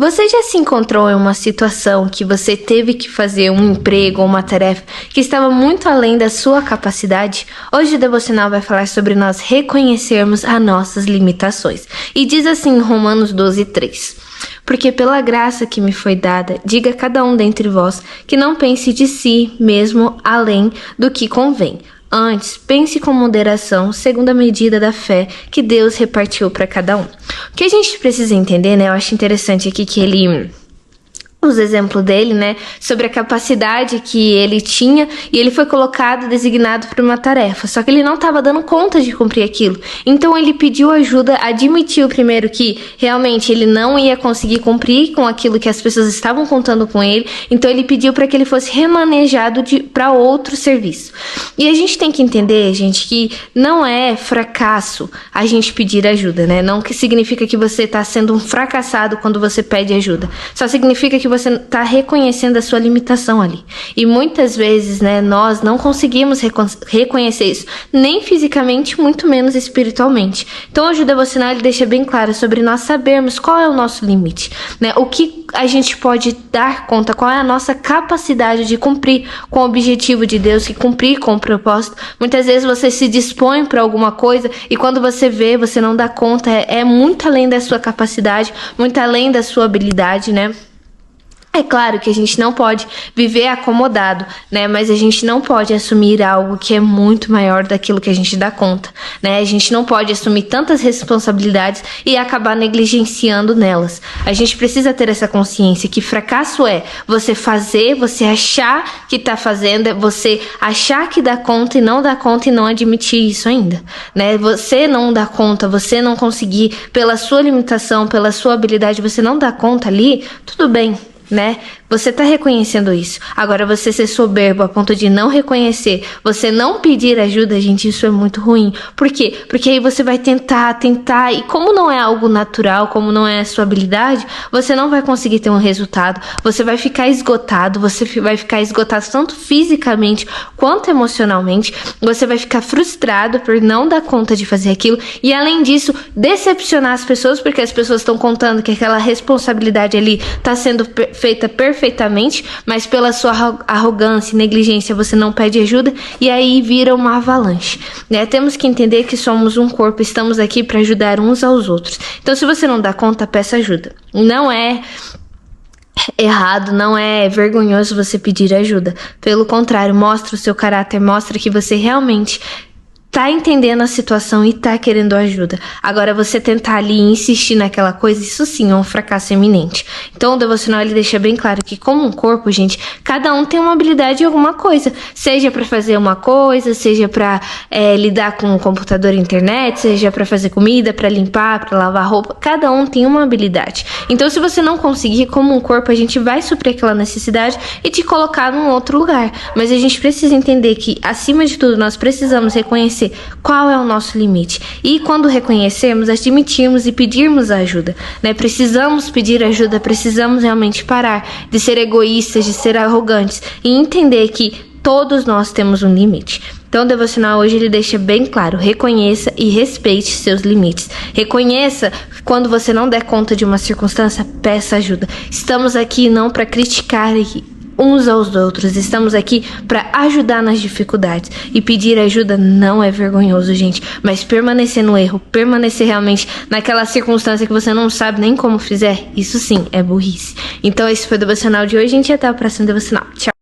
Você já se encontrou em uma situação que você teve que fazer um emprego ou uma tarefa que estava muito além da sua capacidade? Hoje o devocional vai falar sobre nós reconhecermos as nossas limitações. E diz assim em Romanos 12:3: Porque pela graça que me foi dada, diga a cada um dentre vós que não pense de si mesmo além do que convém. Antes, pense com moderação, segundo a medida da fé que Deus repartiu para cada um. O que a gente precisa entender, né? Eu acho interessante aqui que ele usa exemplo dele, né? Sobre a capacidade que ele tinha e ele foi colocado, designado para uma tarefa. Só que ele não estava dando conta de cumprir aquilo. Então ele pediu ajuda, admitiu primeiro que realmente ele não ia conseguir cumprir com aquilo que as pessoas estavam contando com ele. Então ele pediu para que ele fosse remanejado para outro serviço. E a gente tem que entender, gente, que não é fracasso a gente pedir ajuda, né? Não que significa que você está sendo um fracassado quando você pede ajuda. Só significa que você está reconhecendo a sua limitação ali. E muitas vezes, né, nós não conseguimos reconhecer isso, nem fisicamente, muito menos espiritualmente. Então hoje o devocional ele deixa bem claro sobre nós sabermos qual é o nosso limite, né? O que a gente pode dar conta, qual é a nossa capacidade de cumprir com o objetivo de Deus e cumprir com o propósito. Muitas vezes você se dispõe para alguma coisa e quando você vê, você não dá conta, é muito além da sua capacidade, muito além da sua habilidade, né? É claro que a gente não pode viver acomodado, né? Mas a gente não pode assumir algo que é muito maior daquilo que a gente dá conta, né? A gente não pode assumir tantas responsabilidades e acabar negligenciando nelas. A gente precisa ter essa consciência que fracasso é você fazer, você achar que tá fazendo, é você achar que dá conta e não admitir isso ainda, né? Você não dá conta, você não conseguir, pela sua limitação, pela sua habilidade, você não dá conta ali, tudo bem, né? Você tá reconhecendo isso. Agora, você ser soberbo a ponto de não reconhecer, você não pedir ajuda, gente, isso é muito ruim. Por quê? Porque aí você vai tentar, e como não é algo natural, como não é a sua habilidade, você não vai conseguir ter um resultado. Você vai ficar esgotado, tanto fisicamente quanto emocionalmente. Você vai ficar frustrado por não dar conta de fazer aquilo. E além disso, decepcionar as pessoas, porque as pessoas estão contando que aquela responsabilidade ali tá sendo feita perfeitamente, mas pela sua arrogância e negligência você não pede ajuda e aí vira uma avalanche, né? Temos que entender que somos um corpo, estamos aqui para ajudar uns aos outros. Então, se você não dá conta, peça ajuda. Não é errado, não é vergonhoso você pedir ajuda. Pelo contrário, mostra o seu caráter, mostra que você realmente tá entendendo a situação e tá querendo ajuda. Agora, você tentar ali insistir naquela coisa, isso sim é um fracasso iminente. Então, o devocional ele deixa bem claro que, como um corpo, gente, cada um tem uma habilidade em alguma coisa. Seja para fazer uma coisa, seja para lidar com o computador e internet, seja para fazer comida, para limpar, para lavar roupa. Cada um tem uma habilidade. Então, se você não conseguir, como um corpo, a gente vai suprir aquela necessidade e te colocar num outro lugar. Mas a gente precisa entender que, acima de tudo, nós precisamos reconhecer qual é o nosso limite. E quando reconhecermos, admitirmos e pedirmos ajuda, né? Precisamos pedir ajuda, precisamos realmente parar de ser egoístas, de ser arrogantes e entender que todos nós temos um limite. Então o devocional hoje ele deixa bem claro: reconheça e respeite seus limites. Reconheça quando você não der conta de uma circunstância, peça ajuda. Estamos aqui não para criticar uns aos outros, estamos aqui para ajudar nas dificuldades e pedir ajuda não é vergonhoso, gente, mas permanecer no erro, permanecer realmente naquela circunstância que você não sabe nem como fizer, isso sim é burrice. Então esse foi o devocional de hoje, gente, e até o próximo devocional. Tchau!